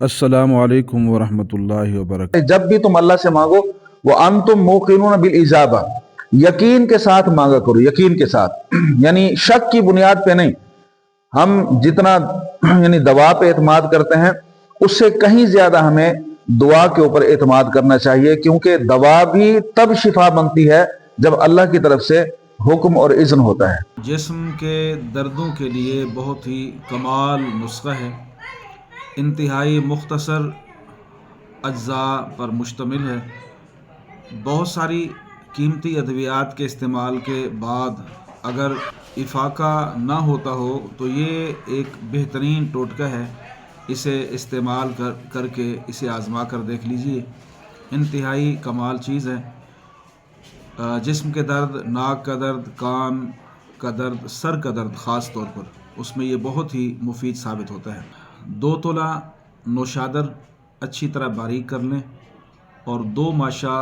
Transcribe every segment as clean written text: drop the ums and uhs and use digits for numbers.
अस्सलामु अलैकुम वरहमतुल्लाहि वबरकातुहू। जब भी तुम अल्लाह से मांगो वो अंतुम मूकिनून बिल इजाबा, यकीन के साथ मांगा करो, यकीन के साथ यानी शक की बुनियाद पे नहीं। हम जितना यानी दवा पे एतमाद करते हैं उससे कहीं ज्यादा हमें दुआ के ऊपर एतमाद करना चाहिए, क्योंकि दवा भी तब शिफा बनती है जब अल्लाह की तरफ से हुक्म और इज़्न होता है। जिस्म के दर्दों के लिए बहुत ही कमाल नुस्खा है, इंतहाई मुख्तसर अज्जा पर मुश्तमिल है। बहुत सारी कीमती अद्वियात के इस्तेमाल के बाद अगर इफाका ना होता हो तो ये एक बेहतरीन टोटका है। इसे इस्तेमाल करके इसे आज़मा कर देख लीजिए, इंतहाई कमाल चीज़ है। जिस्म के दर्द, नाक का दर्द, कान का दर्द, सर का दर्द ख़ास तौर पर, उसमें ये बहुत ही मुफीद साबित होता है। 2 तोला नौशादर अच्छी तरह बारीक कर लें और 2 माशा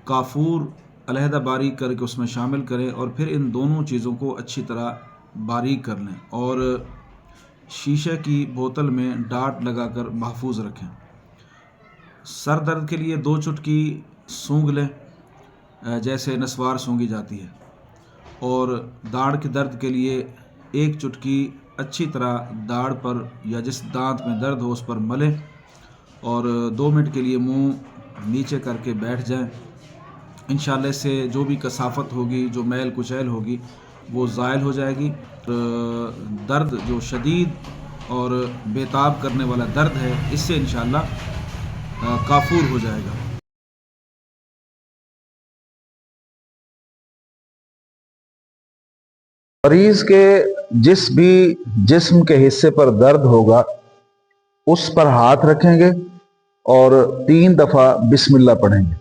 काफूर अलहदा बारीक करके उसमें शामिल करें और फिर इन दोनों चीज़ों को अच्छी तरह बारीक कर लें और शीशे की बोतल में डाट लगाकर महफूज रखें। सर दर्द के लिए 2 चुटकी सूंघ लें जैसे नस्वार सूंघी जाती है, और दाढ़ के दर्द के लिए 1 चुटकी अच्छी तरह दाढ़ पर या जिस दांत में दर्द हो उस पर मलें और 2 मिनट के लिए मुंह नीचे करके बैठ जाएं। इंशाअल्लाह इससे जो भी कसाफत होगी, जो मैल कुचैल होगी, वो ज़ायल हो जाएगी। दर्द जो शदीद और बेताब करने वाला दर्द है, इससे इंशाअल्लाह काफूर हो जाएगा। मरीज के जिस भी जिस्म के हिस्से पर दर्द होगा उस पर हाथ रखेंगे और 3 दफा बिस्मिल्लाह पढ़ेंगे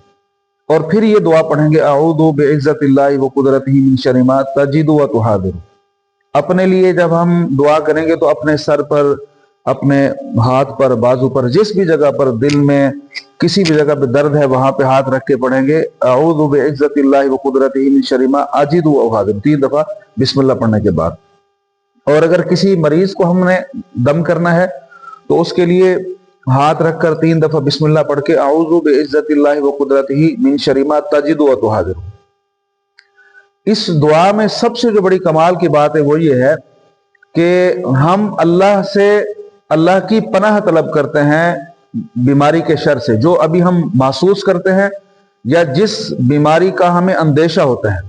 और फिर ये दुआ पढ़ेंगे, अऊज़ु बिइज़्ज़तिल्लाहि व कुदरतिही मिन शर्रि मा तजिदु व तुहादिरु। अपने लिए जब हम दुआ करेंगे तो अपने सर पर, अपने हाथ पर, बाजू पर, जिस भी जगह पर दिल में किसी भी जगह पे दर्द है वहां पे हाथ रख के पढ़ेंगे, अऊज़ु बिइज़्ज़तिल्लाहि व कुदरतिही मिन शर्रि मा अजिदु व उहादिरु, 3 दफा बिस्मिल्लाह पढ़ने के बाद। और अगर किसी मरीज को हमने दम करना है तो उसके लिए हाथ रखकर 3 दफा बिस्मिल्लाह पढ़ के अऊज़ु बिइज़्ज़तिल्लाहि व कुदरतिही मिन शर्रि मा तजिदु व तुहादिरु। इस दुआ में सबसे जो बड़ी कमाल की बात है वो ये है कि हम अल्लाह से अल्लाह की पनाह तलब करते हैं बीमारी के शर से, जो अभी हम महसूस करते हैं या जिस बीमारी का हमें अंदेशा होता है।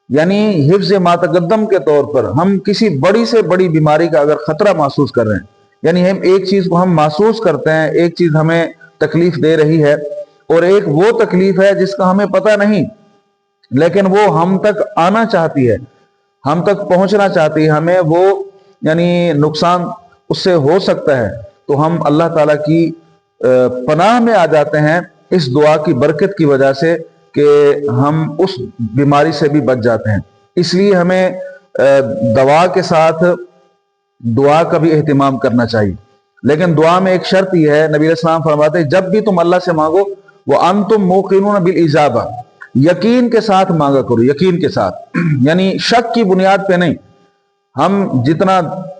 यानी हिफ्ज़ मातकद्दम के तौर पर हम किसी बड़ी से बड़ी बीमारी का अगर खतरा महसूस कर रहे हैं, यानी हम एक चीज को हम महसूस करते हैं, एक चीज हमें तकलीफ दे रही है और एक वो तकलीफ है जिसका हमें पता नहीं लेकिन वो हम तक आना चाहती है, हम तक पहुंचना चाहती है, हमें वो यानी नुकसान उससे हो सकता है, तो हम अल्लाह ताला की पनाह में आ जाते हैं इस दुआ की बरकत की वजह से कि हम उस बीमारी से भी बच जाते हैं। इसलिए हमें दवा के साथ दुआ का भी एहतिमाम करना चाहिए, लेकिन दुआ में एक शर्त यह है, नबी अलैहिस्सलाम फरमाते हैं जब भी तुम अल्लाह से मांगो वो अंतुम मूकिनून बिल इजाबा, यकीन के साथ मांगा करो, यकीन के साथ यानी शक की बुनियाद पे नहीं। हम जितना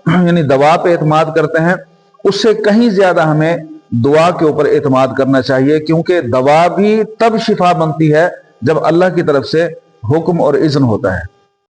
यानी दवा पे एतमाद करते हैं उससे कहीं ज्यादा हमें दुआ के ऊपर एतमाद करना चाहिए, क्योंकि दवा भी तब शिफा बनती है जब अल्लाह की तरफ से हुक्म और इज़्न होता है।